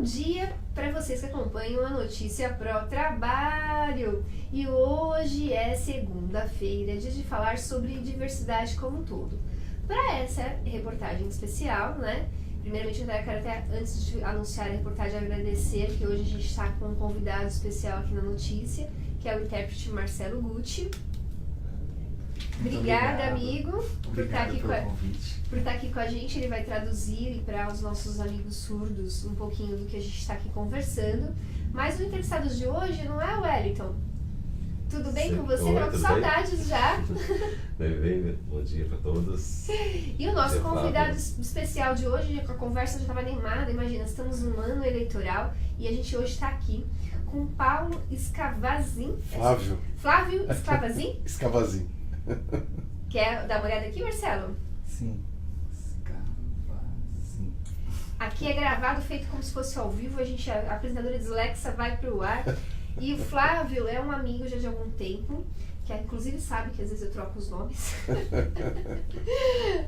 Bom dia para vocês que acompanham a Notícia Pro Trabalho. E hoje é segunda-feira, dia de falar sobre diversidade como um todo. Para essa reportagem especial, né? Primeiramente, eu quero até, antes de anunciar a reportagem, agradecer que hoje a gente está com um convidado especial aqui na notícia, que é o intérprete Marcelo Gucci. Obrigada, amigo, por estar aqui com a gente. Ele vai traduzir para os nossos amigos surdos um pouquinho do que a gente está aqui conversando. Mas o entrevistado de hoje não é o Wellington. Tudo bem com você? Estava com saudades já. Bem, bom dia para todos. E o nosso convidado especial de hoje, a conversa já estava animada, imagina, estamos num ano eleitoral e a gente hoje está aqui com Paulo Scavazin. Flávio Scavazin? Scavazin. Quer dar uma olhada aqui, Marcelo? Sim. Scavazin. Aqui é gravado, feito como se fosse ao vivo, a apresentadora dislexa vai pro ar. E o Flávio é um amigo já de algum tempo, que inclusive sabe que às vezes eu troco os nomes,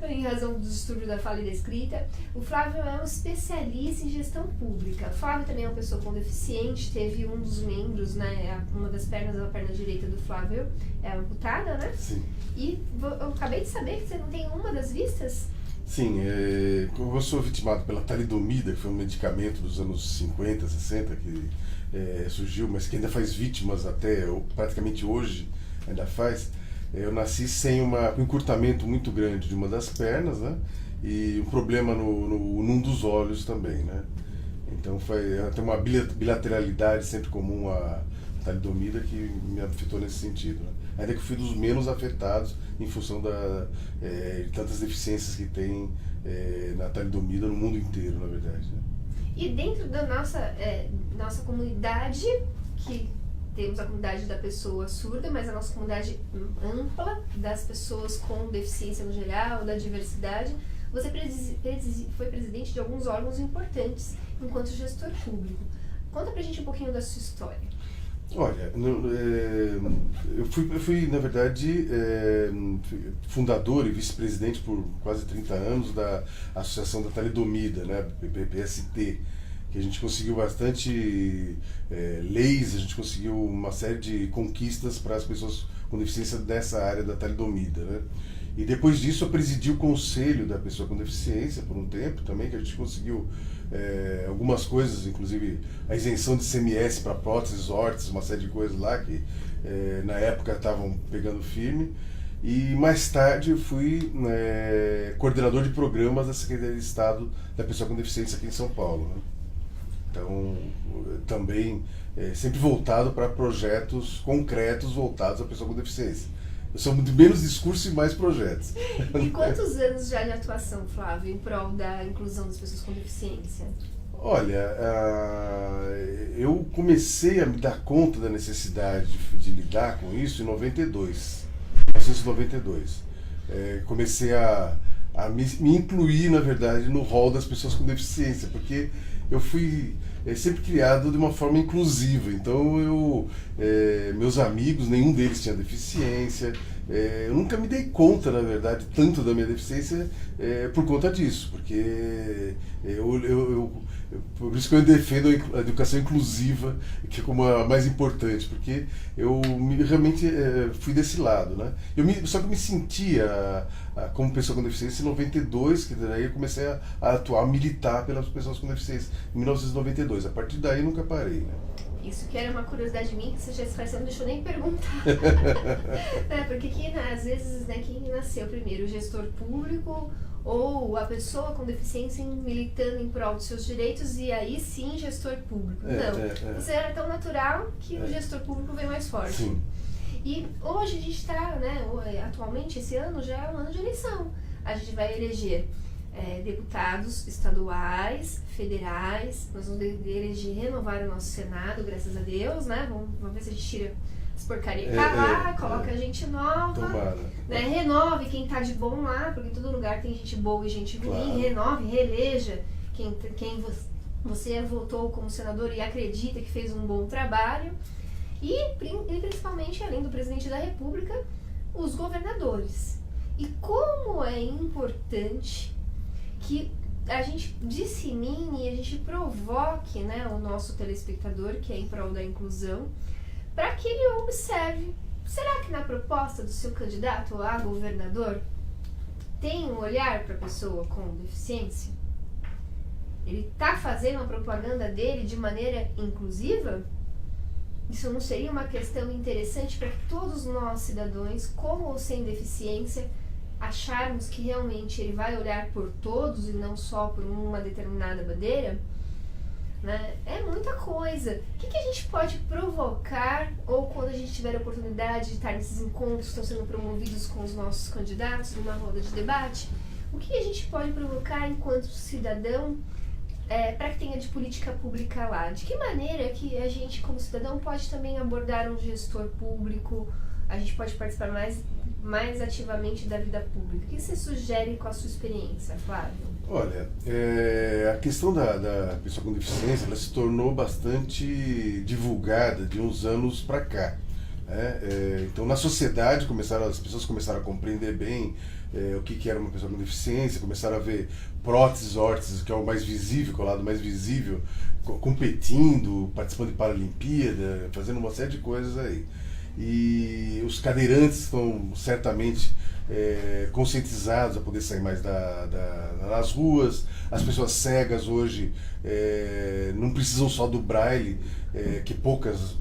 em razão do distúrbio da fala e da escrita. O Flávio é um especialista em gestão pública. O Flávio também é uma pessoa com deficiente, teve um dos membros, né, uma das pernas, a perna direita do Flávio é amputada, né? Sim. E eu acabei de saber que você não tem uma das vistas? Sim, eu sou vitimado pela talidomida, que foi um medicamento dos anos 50, 60, que surgiu, mas que ainda faz vítimas até praticamente hoje, ainda faz. Eu nasci sem um encurtamento muito grande de uma das pernas, né? E um problema num dos olhos também, né? Então tem uma bilateralidade sempre comum à talidomida que me afetou nesse sentido, né? Ainda que eu fui dos menos afetados em função de tantas deficiências que tem na talidomida no mundo inteiro, na verdade, né? E dentro da nossa comunidade, que temos a comunidade da pessoa surda, mas a nossa comunidade ampla, das pessoas com deficiência no geral, da diversidade, você foi presidente de alguns órgãos importantes enquanto gestor público. Conta pra gente um pouquinho da sua história. Olha, eu fui na verdade, fundador e vice-presidente por quase 30 anos da Associação da Talidomida, né, PST, que a gente conseguiu bastante leis, a gente conseguiu uma série de conquistas para as pessoas com deficiência dessa área da talidomida, né? E depois disso eu presidi o conselho da pessoa com deficiência por um tempo também, que a gente conseguiu algumas coisas, inclusive a isenção de ICMS para próteses, órteses, uma série de coisas lá que na época estavam pegando firme. E mais tarde eu fui coordenador de programas da Secretaria de Estado da Pessoa com Deficiência aqui em São Paulo, né? Então, também sempre voltado para projetos concretos voltados à pessoa com deficiência. Eu sou muito menos discurso e mais projetos. E quantos anos já de atuação, Flávio, em prol da inclusão das pessoas com deficiência? Olha, eu comecei a me dar conta da necessidade de lidar com isso em 1992. Comecei a me incluir, na verdade, no rol das pessoas com deficiência, porque eu fui sempre criado de uma forma inclusiva. Então, meus amigos, nenhum deles tinha deficiência. Eu nunca me dei conta, na verdade, tanto da minha deficiência por conta disso, porque por isso que eu defendo a educação inclusiva, que é como a mais importante, porque eu realmente fui desse lado, né? Só que eu me sentia como pessoa com deficiência em 92, que daí eu comecei a atuar, militar pelas pessoas com deficiência em 1992. A partir daí nunca parei, né? Isso que era uma curiosidade minha, que você já esclareceu, não deixou nem perguntar. Porque às vezes, né, quem nasceu primeiro, o gestor público ou a pessoa com deficiência militando em prol dos seus direitos e aí sim gestor público. Não, isso era tão natural que o gestor público veio mais forte. Sim. E hoje a gente está, né, atualmente esse ano já é um ano de eleição. A gente vai eleger deputados estaduais, federais, nós vamos eleger, renovar o nosso Senado, graças a Deus, né? Vamos ver se a gente tira as porcarias lá, coloca a gente nova, né? Renove quem tá de bom lá, porque em todo lugar tem gente boa e gente ruim, claro. Renove, reeleja quem você votou como senador e acredita que fez um bom trabalho, e principalmente, além do presidente da República, os governadores. E como é importante que a gente dissemine e a gente provoque, né, o nosso telespectador, que é em prol da inclusão, para que ele observe, será que na proposta do seu candidato a governador tem um olhar para a pessoa com deficiência? Ele está fazendo a propaganda dele de maneira inclusiva? Isso não seria uma questão interessante para que todos nós, cidadãos, com ou sem deficiência, acharmos que realmente ele vai olhar por todos e não só por uma determinada bandeira? Né? É muita coisa. O que a gente pode provocar, ou quando a gente tiver a oportunidade de estar nesses encontros que estão sendo promovidos com os nossos candidatos, numa roda de debate, o que a gente pode provocar enquanto cidadão para que tenha de política pública lá? De que maneira que a gente, como cidadão, pode também abordar um gestor público, a gente pode participar mais ativamente da vida pública? O que você sugere com a sua experiência, Flávio? Olha, a questão da pessoa com deficiência, ela se tornou bastante divulgada de uns anos para cá. Então, na sociedade, as pessoas começaram a compreender bem o que era uma pessoa com deficiência, começaram a ver próteses, órteses, que é o mais visível, que é o lado mais visível, competindo, participando de Paralimpíada, fazendo uma série de coisas aí. E os cadeirantes estão certamente conscientizados a poder sair mais nas ruas. As pessoas cegas hoje não precisam só do braille, que poucos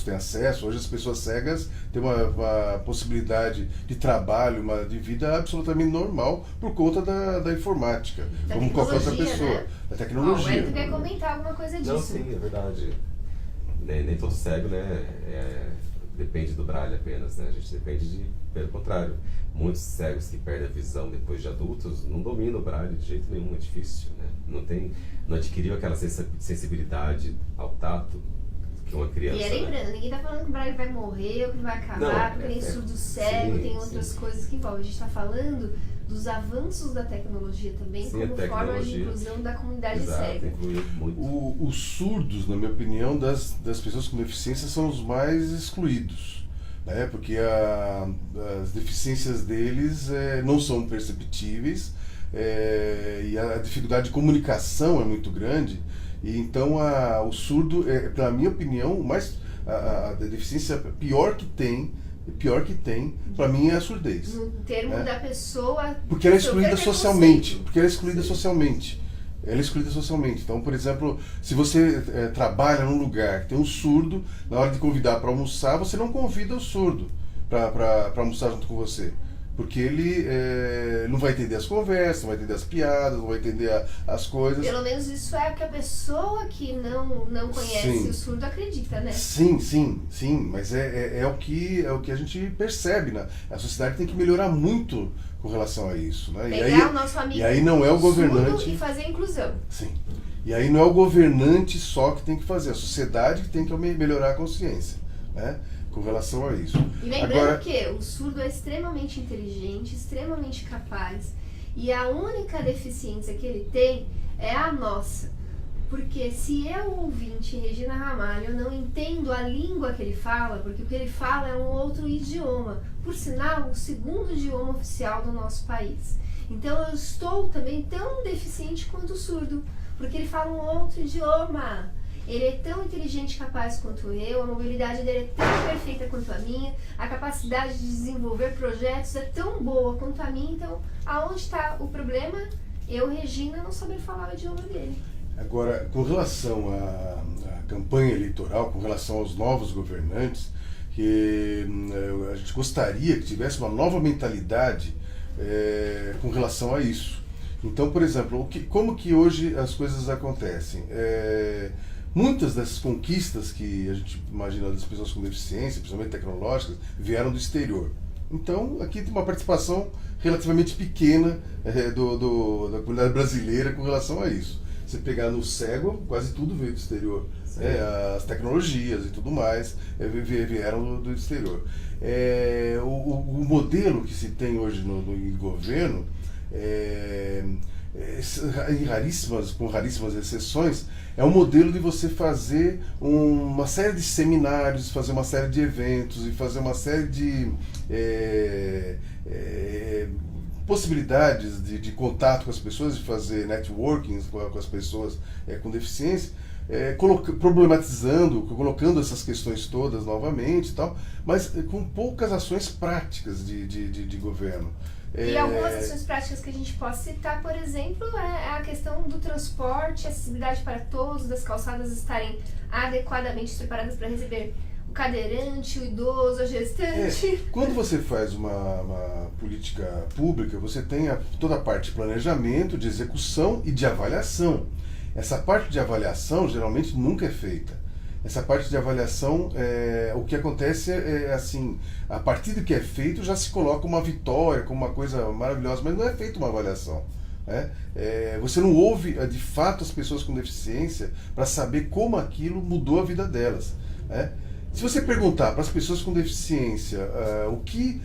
têm acesso. Hoje as pessoas cegas têm uma possibilidade de trabalho, de vida absolutamente normal por conta da informática, como qualquer outra pessoa. Né? Da tecnologia. O Hélio quer comentar alguma coisa disso. Não, sim, é verdade. Nem todo cego, né, depende do braille apenas, né? A gente depende pelo contrário, muitos cegos que perdem a visão depois de adultos não dominam o braille de jeito nenhum, é difícil, né? Não adquiriu aquela sensibilidade ao tato que uma criança... E lembrando, ninguém tá falando que o braille vai morrer ou que vai acabar, porque tem surdo cego, tem outras coisas que envolvem. A gente tá falando dos avanços da tecnologia também, como forma de inclusão da comunidade cega. Os surdos, na minha opinião, das pessoas com deficiência são os mais excluídos, né? Porque as deficiências deles não são perceptíveis, e a dificuldade de comunicação é muito grande. E então o surdo, pela minha opinião, a deficiência pior que tem, para mim, é a surdez. No termo da pessoa... Porque ela é excluída socialmente. Ela é excluída socialmente. Então, por exemplo, se você trabalha num lugar que tem um surdo, na hora de convidar para almoçar, você não convida o surdo para almoçar junto com você. Porque ele não vai entender as conversas, não vai entender as piadas, não vai entender as coisas. Pelo menos isso é o que a pessoa que não conhece o surdo acredita, né? Sim, mas é o que a gente percebe, né? A sociedade tem que melhorar muito com relação a isso, né? Pegar o nosso amigo e aí não é o governante e fazer a inclusão. Sim. E aí não é o governante só que tem que fazer, a sociedade que tem que melhorar a consciência, né? Com relação a isso. E lembrando que o surdo é extremamente inteligente, extremamente capaz, e a única deficiência que ele tem é a nossa. Porque se eu, ouvinte, Regina Ramalho, não entendo a língua que ele fala, porque o que ele fala é um outro idioma, por sinal, o segundo idioma oficial do nosso país. Então eu estou também tão deficiente quanto o surdo, porque ele fala um outro idioma. Ele é tão inteligente e capaz quanto eu, a mobilidade dele é tão perfeita quanto a minha, a capacidade de desenvolver projetos é tão boa quanto a minha. Então, aonde está o problema? Eu, Regina, não saber falar o idioma dele. Agora, com relação à campanha eleitoral, com relação aos novos governantes, que a gente gostaria que tivesse uma nova mentalidade com relação a isso. Então, por exemplo, como que hoje as coisas acontecem? Muitas dessas conquistas que a gente imagina das pessoas com deficiência, principalmente tecnológicas, vieram do exterior. Então, aqui tem uma participação relativamente pequena da comunidade brasileira com relação a isso. Você pegar no cego, quase tudo veio do exterior. As tecnologias e tudo mais vieram do exterior. O modelo que se tem hoje no governo, com raríssimas exceções, é um modelo de você fazer uma série de seminários, fazer uma série de eventos e fazer uma série de possibilidades de contato com as pessoas, de fazer networking com as pessoas com deficiência, problematizando, colocando essas questões todas novamente e tal, mas com poucas ações práticas de governo. E algumas ações práticas que a gente pode citar, por exemplo, é a questão do transporte, acessibilidade para todos, das calçadas estarem adequadamente preparadas para receber o cadeirante, o idoso, a gestante. Quando você faz uma política pública, você tem toda a parte de planejamento, de execução e de avaliação. Essa parte de avaliação geralmente nunca é feita. Essa parte de avaliação, o que acontece é assim, a partir do que é feito já se coloca uma vitória, como uma coisa maravilhosa, mas não é feita uma avaliação. Né? Você não ouve de fato as pessoas com deficiência para saber como aquilo mudou a vida delas. Né? Se você perguntar para as pessoas com deficiência o que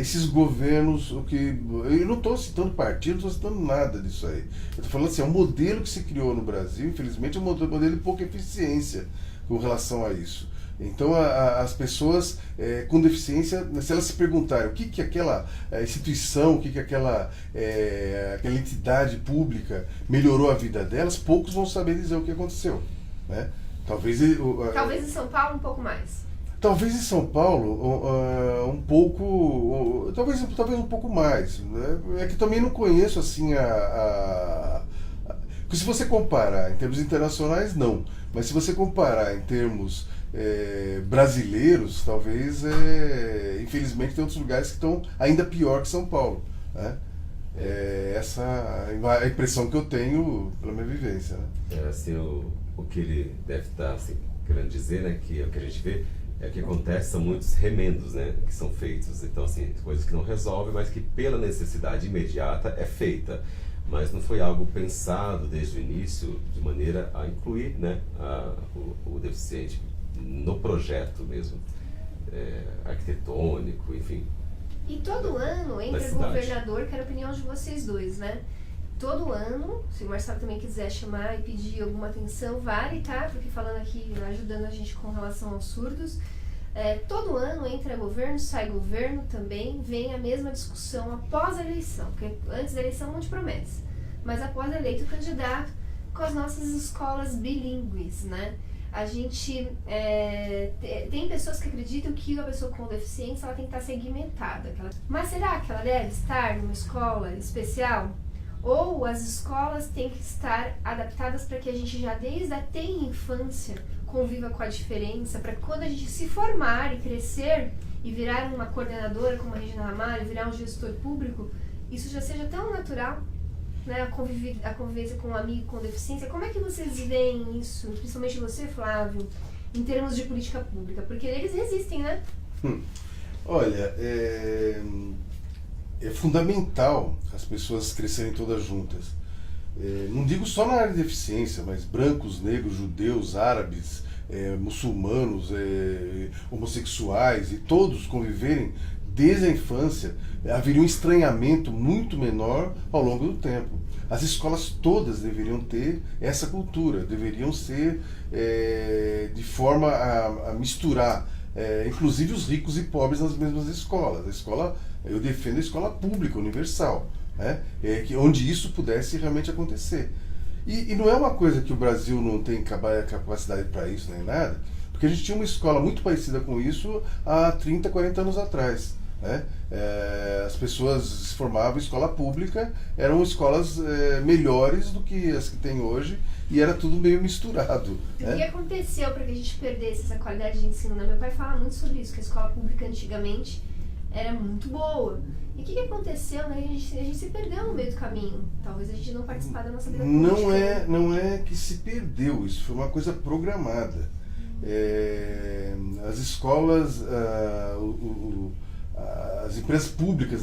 esses governos, eu não estou citando partido, não estou citando nada disso aí. Eu estou falando assim, o modelo que se criou no Brasil, infelizmente, é um modelo de pouca eficiência com relação a isso. Então, as pessoas com deficiência, se elas se perguntarem o que aquela instituição, o que aquela entidade pública melhorou a vida delas, poucos vão saber dizer o que aconteceu. Né? Talvez em São Paulo um pouco mais. Talvez em São Paulo um pouco, talvez um pouco mais. Né? É que também não conheço assim porque se você comparar em termos internacionais, não. Mas se você comparar em termos brasileiros, talvez, infelizmente, tem outros lugares que estão ainda pior que São Paulo. Né? Essa é a impressão que eu tenho pela minha vivência. Né? Assim, o que ele deve estar assim, querendo dizer, né, que o que a gente vê é que acontece, são muitos remendos, né, que são feitos. Então, assim, coisas que não resolvem, mas que pela necessidade imediata é feita. Mas não foi algo pensado desde o início de maneira a incluir, né, o deficiente no projeto mesmo, arquitetônico, enfim. E todo ano entra governador, quero a opinião de vocês dois, né? Todo ano, se o Marcelo também quiser chamar e pedir alguma atenção, vale, tá? Porque falando aqui, ajudando a gente com relação aos surdos, todo ano entra governo, sai governo também, vem a mesma discussão após a eleição, porque antes da eleição não te promete, mas após eleito o candidato com as nossas escolas bilíngues, né? A gente tem pessoas que acreditam que a pessoa com deficiência ela tem que estar segmentada, mas será que ela deve estar numa escola especial? Ou as escolas têm que estar adaptadas para que a gente já desde a tenra infância conviva com a diferença, para que quando a gente se formar e crescer e virar uma coordenadora como a Regina Ramalho, virar um gestor público, isso já seja tão natural, né? A convivência com um amigo com deficiência. Como é que vocês veem isso, principalmente você, Flávio, em termos de política pública? Porque eles resistem, né? Olha, é fundamental as pessoas crescerem todas juntas. Não digo só na área de deficiência, mas brancos, negros, judeus, árabes, muçulmanos, homossexuais, e todos conviverem desde a infância, haveria um estranhamento muito menor ao longo do tempo. As escolas todas deveriam ter essa cultura, deveriam ser de forma a misturar, inclusive os ricos e pobres nas mesmas escolas. Eu defendo a escola pública, universal, né? Onde isso pudesse realmente acontecer. E não é uma coisa que o Brasil não tem capacidade para isso, nem nada, porque a gente tinha uma escola muito parecida com isso há 30, 40 anos atrás. Né? As pessoas se formavam em escola pública, eram escolas melhores do que as que tem hoje, e era tudo meio misturado. O que aconteceu para que a gente perdesse essa qualidade de ensino? Meu pai fala muito sobre isso, que a escola pública antigamente era muito boa. E o que aconteceu? Né? A gente se perdeu no meio do caminho. Talvez a gente não participar da nossa vida política. Não é que se perdeu, isso foi uma coisa programada. As escolas, as empresas públicas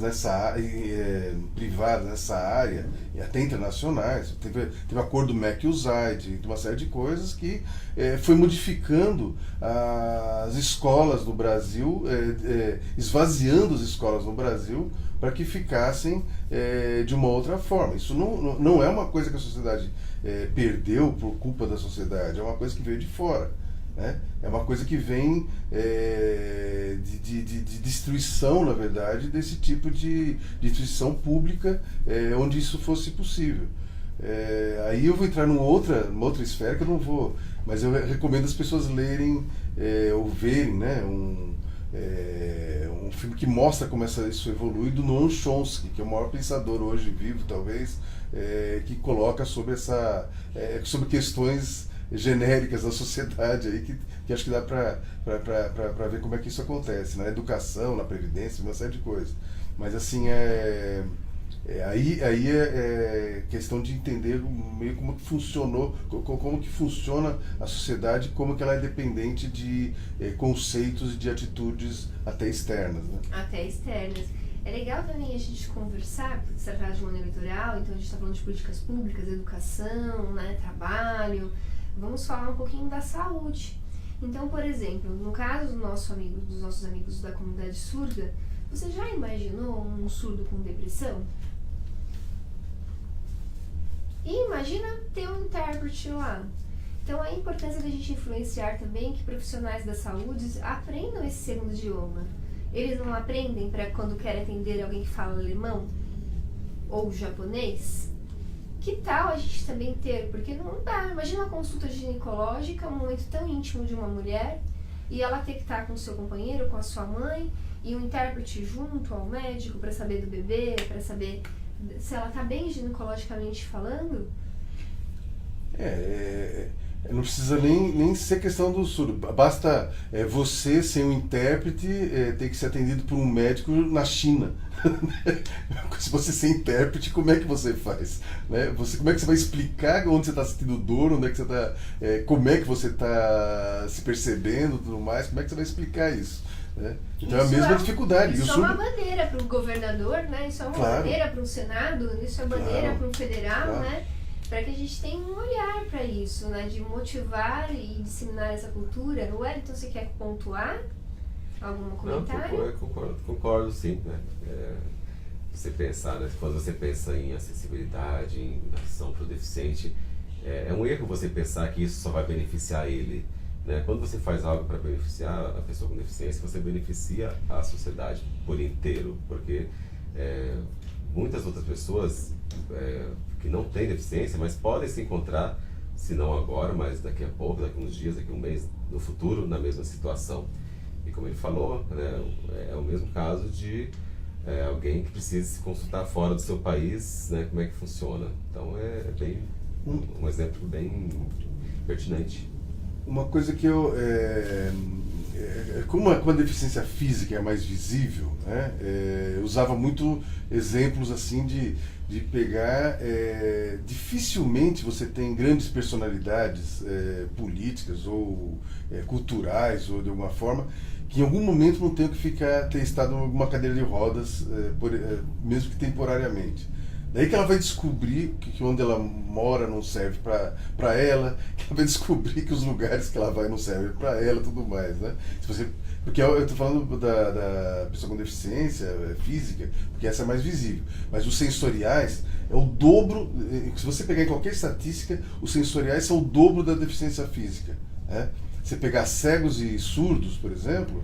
privadas nessa área, e até internacionais, teve acordo MEC-USAID, uma série de coisas que foi modificando as escolas no Brasil, esvaziando as escolas no Brasil para que ficassem de uma outra forma. Isso não é uma coisa que a sociedade perdeu por culpa da sociedade, é uma coisa que veio de fora. né? É uma coisa que vem de destruição, na verdade, desse tipo de instituição pública onde isso fosse possível. Aí eu vou entrar numa outra esfera que eu não vou, mas eu recomendo as pessoas lerem ou verem, né, um filme que mostra como isso evolui, do Noam Chomsky, que é o maior pensador hoje vivo, talvez, que coloca sobre sobre questões genéricas da sociedade aí, que acho que dá para ver como é que isso acontece, na educação, na previdência, uma série de coisas. Mas assim, aí é questão de entender meio como que funcionou, como que funciona a sociedade, como que ela é dependente de conceitos e de atitudes até externas, né? Até externas. É legal também a gente conversar, porque você trata de um ano eleitoral, então a gente está falando de políticas públicas, educação, né, trabalho. Vamos falar um pouquinho da saúde. Então, por exemplo, no caso dos nossos amigos da comunidade surda, você já imaginou um surdo com depressão? E imagina ter um intérprete lá. Então, a importância da gente influenciar também que profissionais da saúde aprendam esse segundo idioma. Eles não aprendem para quando querem atender alguém que fala alemão ou japonês? Que tal a gente também ter? Porque não dá. Imagina uma consulta ginecológica, um momento tão íntimo de uma mulher, e ela ter que estar com o seu companheiro, com a sua mãe, e um intérprete junto ao médico para saber do bebê, para saber se ela está bem ginecologicamente falando. Não precisa nem ser questão do surdo. Basta você, sem um intérprete, ter que ser atendido por um médico na China. Se você ser intérprete, como é que você faz? Né? Como é que você vai explicar onde você está sentindo dor, onde é que você tá, como é que você está se percebendo e tudo mais? Como é que você vai explicar isso? Né? Então isso é a mesma dificuldade. Isso é uma bandeira para o governador, né? Isso é uma bandeira para o Senado, isso é bandeira para o federal, né? Para que a gente tenha um olhar para isso, né? De motivar e disseminar essa cultura. Wellington, você quer pontuar algum comentário? Não, concordo sim, né? Você pensar, né? Quando você pensa em acessibilidade, em ação para o deficiente, é um erro você pensar que isso só vai beneficiar ele, né? Quando você faz algo para beneficiar a pessoa com deficiência, você beneficia a sociedade por inteiro, porque muitas outras pessoas que não têm deficiência, mas podem se encontrar, se não agora, mas daqui a pouco, daqui a uns dias, daqui a um mês, no futuro, na mesma situação. E como ele falou, né, é o mesmo caso de alguém que precisa se consultar fora do seu país, né, como é que funciona. Então bem um exemplo bem pertinente. Uma coisa que como a deficiência física é mais visível, né, eu usava muito exemplos assim de pegar, dificilmente você tem grandes personalidades políticas ou culturais ou de alguma forma que em algum momento não tenham que ter estado em alguma cadeira de rodas, mesmo que temporariamente. Daí que ela vai descobrir que onde ela mora não serve para ela, que ela vai descobrir que os lugares que ela vai não servem para ela e tudo mais, né? Porque eu estou falando da pessoa com deficiência física, porque essa é mais visível. Mas os sensoriais é o dobro, se você pegar em qualquer estatística, os sensoriais são o dobro da deficiência física, né? Você pegar cegos e surdos, por exemplo,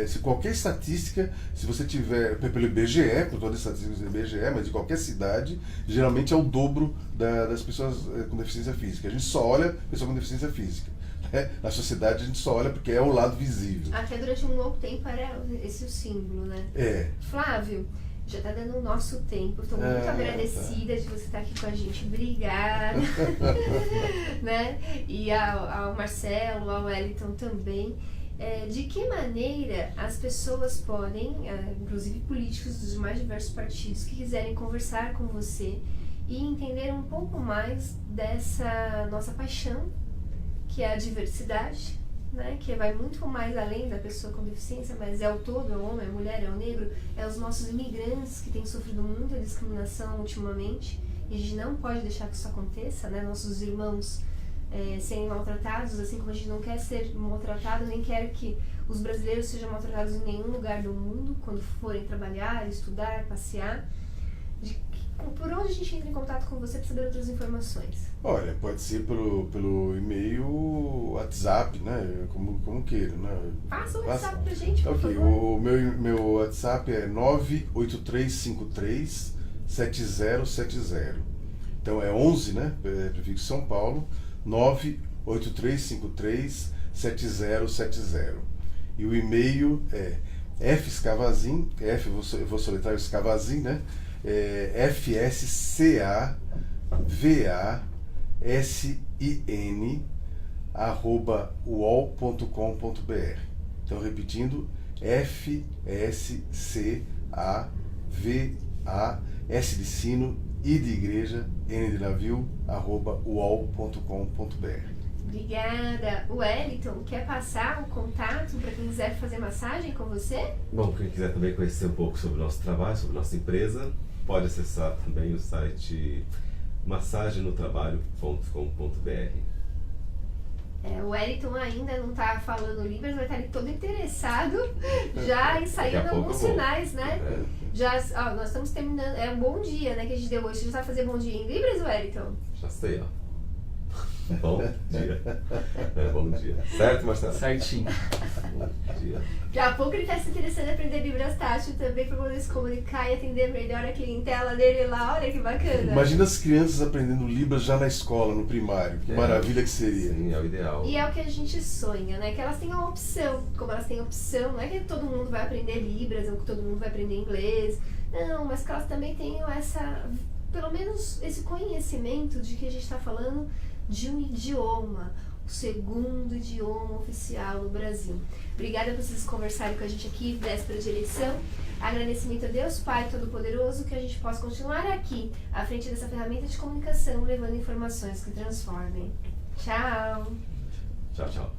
se qualquer estatística, se você tiver, pelo IBGE, por todas as estatísticas do IBGE, mas de qualquer cidade, geralmente é o dobro das pessoas com deficiência física. A gente só olha pessoa com deficiência física. Né? Na sociedade a gente só olha porque é o lado visível. Até durante um longo tempo era esse o símbolo, né? Flávio, já está dando o nosso tempo. Estou muito agradecida de você estar aqui com a gente. Obrigada. Né? E ao Marcelo, ao Wellington também. De que maneira as pessoas podem, inclusive políticos dos mais diversos partidos, que quiserem conversar com você e entender um pouco mais dessa nossa paixão, que é a diversidade, né, que vai muito mais além da pessoa com deficiência, mas é o todo, é o homem, é a mulher, é o negro, é os nossos imigrantes que têm sofrido muita discriminação ultimamente, e a gente não pode deixar que isso aconteça, né, nossos irmãos serem maltratados, assim como a gente não quer ser maltratado, nem quer que os brasileiros sejam maltratados em nenhum lugar do mundo, quando forem trabalhar, estudar, passear. Por onde a gente entra em contato com você para saber outras informações? Olha, pode ser pelo e-mail, WhatsApp, né? Como queira, né? Passa o WhatsApp pra gente, por Ok, favor. o meu WhatsApp é 983537070. Então é 11, né? Prefixo São Paulo, 983537070. E o e-mail é fscavazin, eu vou soletrar o Escavazin, né? FSCAVASIN@uol.com.br. Então, repetindo, FSCAVA, S de sino, I de igreja, N de navio, @uol.com.br. Obrigada. O Wellington, quer passar o contato para quem quiser fazer massagem com você? Bom, quem quiser também conhecer um pouco sobre o nosso trabalho, sobre a nossa empresa, pode acessar também o site massagenotrabalho.com.br. O Wellington ainda não está falando Libras, vai estar ali todo interessado, já ensaiando alguns sinais, né? Nós estamos terminando, é um bom dia, né, que a gente deu hoje. Você já sabe fazer bom dia em Libras, Wellington? Já sei, ó. Bom dia. Bom dia. Certo, Marcelo? Certinho. Bom dia. Daqui a pouco ele está se interessando em aprender Libras tátil também para poder se comunicar e atender melhor a clientela dele lá. Olha que bacana. Imagina as crianças aprendendo Libras já na escola, no primário. Que maravilha que seria. Sim, é o ideal. E é o que a gente sonha, né? Que elas tenham uma opção. Como elas têm opção, não é que todo mundo vai aprender Libras ou que todo mundo vai aprender inglês. Não, mas que elas também tenham pelo menos esse conhecimento de que a gente está falando de um idioma, o segundo idioma oficial no Brasil. Obrigada por vocês conversarem com a gente aqui, véspera de eleição. Agradecimento a Deus Pai Todo-Poderoso, que a gente possa continuar aqui, à frente dessa ferramenta de comunicação, levando informações que transformem. Tchau! Tchau, tchau.